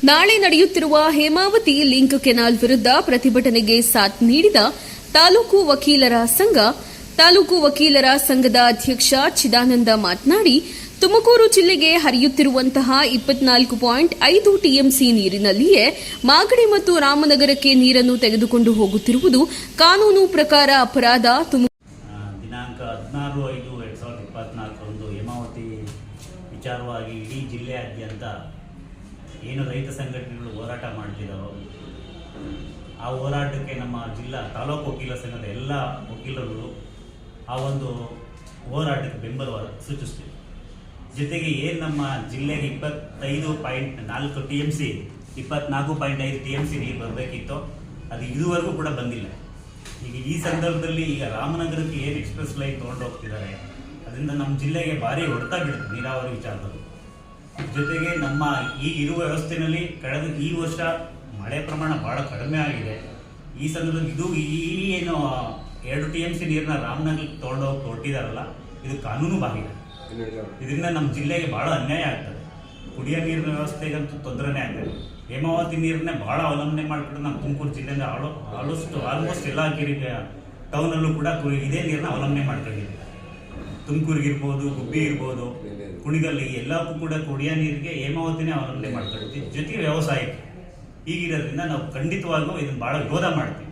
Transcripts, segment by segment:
ನಾಳೆ ನಡೆಯುತ್ತಿರುವ Hemavathi link canal ವಿರುದ್ಧ ಪ್ರತಿಭಟನೆಗೆ ಸಾಥ್ ನೀಡಿದ ತಾಲೂಕು ವಕೀಲರ ಸಂಘದ ಅಧ್ಯಕ್ಷ ಚಿದಾನಂದ ಮಾತನಾಡಿ, ತುಮಕೂರು ಜಿಲ್ಲೆಗೆ ಹರಿಯುತ್ತಿರುವಂತಹ 24.5 ಟಿಎಂಸಿ ನೀರಿನಲ್ಲಿಯೇ ಮಾಗಡಿ ಮತ್ತು ರಾಮನಗರಕ್ಕೆ ನೀರನ್ನು ತೆಗೆದುಕೊಂಡು ಹೋಗುತ್ತಿರುವುದು ಕಾನೂನು ಪ್ರಕಾರ ಅಪರಾಧ. ದಿನಾಂಕ 16/5/2024 ಹೇಮಾವತಿ ವಿಚಾರವಾಗಿ ಇಡೀ ಜಿಲ್ಲೆಯಾದ್ಯಂತ ಏನು ರೈತ ಸಂಘಟನೆಗಳು ಹೋರಾಟ ಮಾಡ್ತಿದ್ದಾರೋ ಆ ಹೋರಾಟಕ್ಕೆ ನಮ್ಮ ಜಿಲ್ಲಾ ತಾಲೂಕು ವಕೀಲರ ಸಂಘದ ಎಲ್ಲ ವಕೀಲರು ಆ ಒಂದು ಹೋರಾಟಕ್ಕೆ ಬೆಂಬಲ ಸೂಚಿಸ್ತೀವಿ. ಜೊತೆಗೆ ಏನು ನಮ್ಮ ಜಿಲ್ಲೆಗೆ 25.4 TMC 24.5 TMC ನೀರು ಬರಬೇಕಿತ್ತೋ ಅದು ಇದುವರೆಗೂ ಕೂಡ ಬಂದಿಲ್ಲ. ಈಗ ಈ ಸಂದರ್ಭದಲ್ಲಿ ಈಗ ರಾಮನಗರಕ್ಕೆ ಏನು ಎಕ್ಸ್ಪ್ರೆಸ್ ಲೈನ್ ತೊಗೊಂಡು ಹೋಗ್ತಿದ್ದಾರೆ, ಅದರಿಂದ ನಮ್ಮ ಜಿಲ್ಲೆಗೆ ಭಾರಿ ಹೊಡೆತ ಬೀಳುತ್ತೆ ನೀರಾವರಿ ವಿಚಾರದಲ್ಲಿ. ಜೊತೆಗೆ ನಮ್ಮ ಈ ಇರುವ ವ್ಯವಸ್ಥೆಯಲ್ಲಿ ಕಳೆದ ಈ ವರ್ಷ ಮಳೆ ಪ್ರಮಾಣ ಬಹಳ ಕಡಿಮೆ ಆಗಿದೆ. ಈ ಸಂದರ್ಭದಲ್ಲಿ ಈ ಏನು 2 TMC ನೀರನ್ನ ರಾಮನಗರಕ್ಕೆ ತೊಗೊಂಡೋಗಿ ಹೊರಟಿದಾರಲ್ಲ, ಇದು ಕಾನೂನು ಬಾಹಿರ. ಇದರಿಂದ ನಮ್ಮ ಜಿಲ್ಲೆಗೆ ಬಹಳ ಅನ್ಯಾಯ ಆಗ್ತದೆ. ಕುಡಿಯೋ ನೀರಿನ ವ್ಯವಸ್ಥೆಗಂತೂ ತೊಂದರೆನೇ ಆಗ್ತದೆ. ಹೇಮಾವತಿ ನೀರನ್ನೇ ಬಹಳ ಅವಲಂಬನೆ ಮಾಡಿಕೊಂಡು ನಮ್ಮ ತುಮಕೂರು ಜಿಲ್ಲೆಯಿಂದ ಆಲ್ಮೋಸ್ಟ್ ಎಲ್ಲ ಟೌನಲ್ಲೂ ಕೂಡ ಇದೇ ನೀರನ್ನ ಅವಲಂಬನೆ ಮಾಡ್ಕೊಂಡಿದ್ದೀವಿ. ತುಮಕೂರಿಗಿರ್ಬೋದು, ಗುಬ್ಬಿ ಇರ್ಬೋದು, ಕುಣಿಗಲ್ಲಿ ಎಲ್ಲಕ್ಕೂ ಕೂಡ ಕುಡಿಯೋ ನೀರಿಗೆ ಹೇಮಾವತಿನೇ ಅವಲಂಬನೆ ಮಾಡ್ಕೊಂಡಿದ್ದೀವಿ. ಜೊತೆಗೆ ವ್ಯವಸಾಯಕ್ಕೆ ಹೀಗಿರೋದ್ರಿಂದ ನಾವು ಖಂಡಿತವಾಗೂ ಇದನ್ನು ಬಹಳ ವಿರೋಧ ಮಾಡ್ತೀವಿ.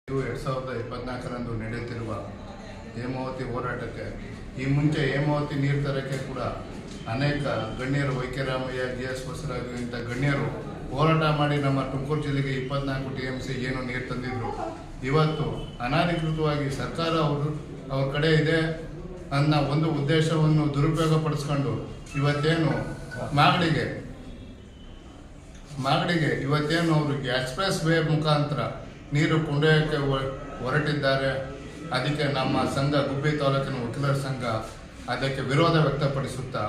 2024 ನಡೆಯುತ್ತಿರುವ ಹೇಮಾವತಿ ಹೋರಾಟಕ್ಕೆ ಈ ಮುಂಚೆ ಹೇಮಾವತಿ ನೀರು ತರಕ್ಕೆ ಕೂಡ ಅನೇಕ ಗಣ್ಯರು, ವೈಕ್ಯರಾಮಯ್ಯ, GS ಬಸವರಾಜು ಇಂಥ ಗಣ್ಯರು ಹೋರಾಟ ಮಾಡಿ ನಮ್ಮ ತುಮಕೂರು ಜಿಲ್ಲೆಗೆ 24 TMC ಏನು ನೀರು ತಂದಿದ್ರು. ಇವತ್ತು ಅನಧಿಕೃತವಾಗಿ ಸರ್ಕಾರ ಅವ್ರ ಕಡೆ ಇದೆ ಅನ್ನೋ ಒಂದು ಉದ್ದೇಶವನ್ನು ದುರುಪಯೋಗ ಪಡಿಸ್ಕೊಂಡು ಇವತ್ತೇನು ಮಾಗಡಿಗೆ ಇವತ್ತೇನು ಅವ್ರಿಗೆ ಎಕ್ಸ್ಪ್ರೆಸ್ ವೇ ಮುಖಾಂತರ ನೀರು ಕೊಂಡೊಯ್ಯಕ್ಕೆ ಹೊರಟಿದ್ದಾರೆ. ಅದಕ್ಕೆ ನಮ್ಮ ಸಂಘ, ಗುಬ್ಬಿ ತಾಲೂಕಿನ ವಕೀಲರ ಸಂಘ ಅದಕ್ಕೆ ವಿರೋಧ ವ್ಯಕ್ತಪಡಿಸುತ್ತಾ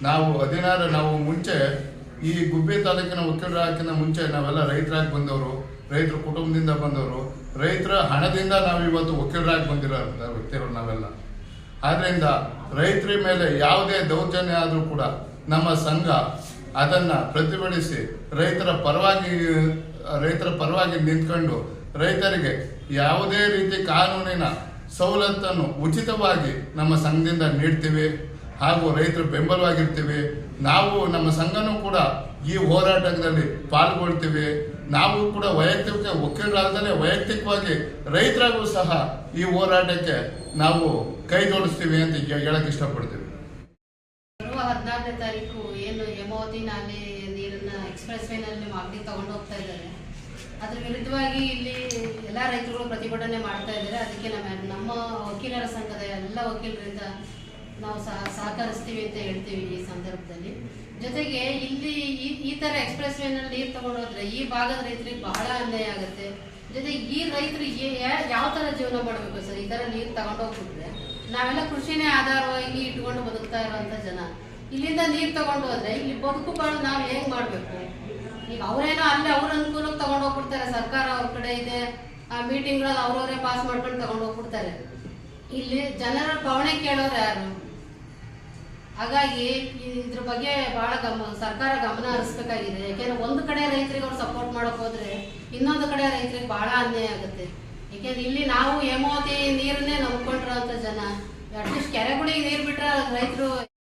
ನಾವು ಮುಂಚೆ ಈ ಗುಬ್ಬಿ ತಾಲೂಕಿನ ವಕೀಲರಾಗಿನ ಮುಂಚೆ ನಾವೆಲ್ಲ ರೈತರಾಗಿ ಬಂದವರು, ರೈತರ ಕುಟುಂಬದಿಂದ ಬಂದವರು, ರೈತರ ಹಣದಿಂದ ನಾವು ಇವತ್ತು ವಕೀಲರಾಗಿ ಬಂದಿರೋ ವ್ಯಕ್ತಿಗಳು ನಾವೆಲ್ಲ. ಆದ್ದರಿಂದ ರೈತರ ಮೇಲೆ ಯಾವುದೇ ದೌರ್ಜನ್ಯ ಆದರೂ ಕೂಡ ನಮ್ಮ ಸಂಘ ಅದನ್ನು ಪ್ರತಿಭಟಿಸಿ ರೈತರ ಪರವಾಗಿ ನಿಂತ್ಕೊಂಡು ರೈತರಿಗೆ ಯಾವುದೇ ರೀತಿ ಕಾನೂನಿನ ಸವಲತ್ತನ್ನು ಉಚಿತವಾಗಿ ನಮ್ಮ ಸಂಘದಿಂದ ನೀಡ್ತೀವಿ ಹಾಗೂ ರೈತರು ಬೆಂಬಲವಾಗಿರ್ತೀವಿ. ನಾವು ನಮ್ಮ ಸಂಘನೂ ಕೂಡ ಈ ಹೋರಾಟದಲ್ಲಿ ಪಾಲ್ಗೊಳ್ತೀವಿ. ನಾವು ಕೂಡ ವಕೀಲರಾಗದೇ ವೈಯಕ್ತಿಕವಾಗಿ ರೈತರಾಗೂ ಸಹ ಈ ಹೋರಾಟಕ್ಕೆ ನಾವು ಕೈ ಜೋಡಿಸ್ತೀವಿ ಅಂತ ಹೇಳಕ್ ಇಷ್ಟಪಡ್ತೀವಿ. 14ನೇ ತಾರೀಕು ಏನು ಹೇಮಾವತಿ ನಾಲೆ ನೀರನ್ನ ಎಕ್ಸ್ಪ್ರೆಸ್ ವೇನಲ್ಲಿ ಮಾಗಡಿ ತಗೊಂಡು ಹೋಗ್ತಾ ಇದ್ದಾರೆ, ಅದ್ರ ವಿರುದ್ಧವಾಗಿ ಇಲ್ಲಿ ಎಲ್ಲ ರೈತರುಗಳು ಪ್ರತಿಭಟನೆ ಮಾಡ್ತಾ ಇದ್ದಾರೆ. ಅದಕ್ಕೆ ನಮ್ಮ ವಕೀಲರ ಸಂಘದ ಎಲ್ಲ ವಕೀಲರಿಂದ ನಾವು ಸಹಕರಿಸ್ತೀವಿ ಅಂತ ಹೇಳ್ತೀವಿ ಈ ಸಂದರ್ಭದಲ್ಲಿ. ಜೊತೆಗೆ ಇಲ್ಲಿ ಈ ತರ ಎಕ್ಸ್ಪ್ರೆಸ್ ವೇನಲ್ಲಿ ನೀರು ತಗೊಂಡೋದ್ರೆ ಈ ಭಾಗದ ರೈತರಿಗೆ ಬಹಳ ಅನ್ಯಾಯ ಆಗುತ್ತೆ. ಜೊತೆಗೆ ಈ ರೈತರಿಗೆ ಯಾವ ತರ ಜೀವನ ಮಾಡಬೇಕು ಸರ್? ಈ ತರ ನೀರು ತಗೊಂಡೋಗ್ಬಿಟ್ರೆ ನಾವೆಲ್ಲ ಕೃಷಿನೇ ಆಧಾರವಾಗಿ ಇಟ್ಕೊಂಡು ಬದುಕ್ತಾ ಇರುವಂತ ಜನ, ಇಲ್ಲಿಂದ ನೀರು ತಗೊಂಡು ಹೋದ್ರೆ ಇಲ್ಲಿ ಬದುಕು ಬಾಳು ನಾವು ಹೇಗ್ ಮಾಡ್ಬೇಕು? ಈಗ ಅವರೇನೋ ಅಲ್ಲಿ ಅವ್ರ ಅನುಕೂಲಕ್ಕೆ ತಗೊಂಡು ಹೋಗ್ಬಿಡ್ತಾರೆ, ಸರ್ಕಾರ ಅವ್ರ ಕಡೆ ಇದೆ, ಆ ಮೀಟಿಂಗ್ಗಳಲ್ಲಿ ಅವ್ರವರೇ ಪಾಸ್ ಮಾಡ್ಕೊಂಡು ತಗೊಂಡು ಹೋಗ್ಬಿಡ್ತಾರೆ. ಇಲ್ಲಿ ಜನರ ಭಾವನೆ ಕೇಳೋರು ಯಾರು? ಹಾಗಾಗಿ ಇದ್ರ ಬಗ್ಗೆ ಬಹಳ ಸರ್ಕಾರ ಗಮನ ಹರಿಸ್ಬೇಕಾಗಿದೆ. ಯಾಕೆಂದ್ರೆ ಒಂದು ಕಡೆ ರೈತರಿಗೆ ಅವ್ರು ಸಪೋರ್ಟ್ ಮಾಡಕ್ ಹೋದ್ರೆ ಇನ್ನೊಂದು ಕಡೆ ರೈತರಿಗೆ ಬಹಳ ಅನ್ಯಾಯ ಆಗುತ್ತೆ. ಯಾಕೆಂದ್ರೆ ಇಲ್ಲಿ ನಾವು ಹೇಮಾವತಿ ನೀರನ್ನೇ ನಂಬ್ಕೊಂಡಿರೋ ಜನ, ಅಟ್ಲೀಸ್ಟ್ ಕೆರೆಗಳಿಗೆ ನೀರು ಬಿಟ್ರೆ ರೈತರು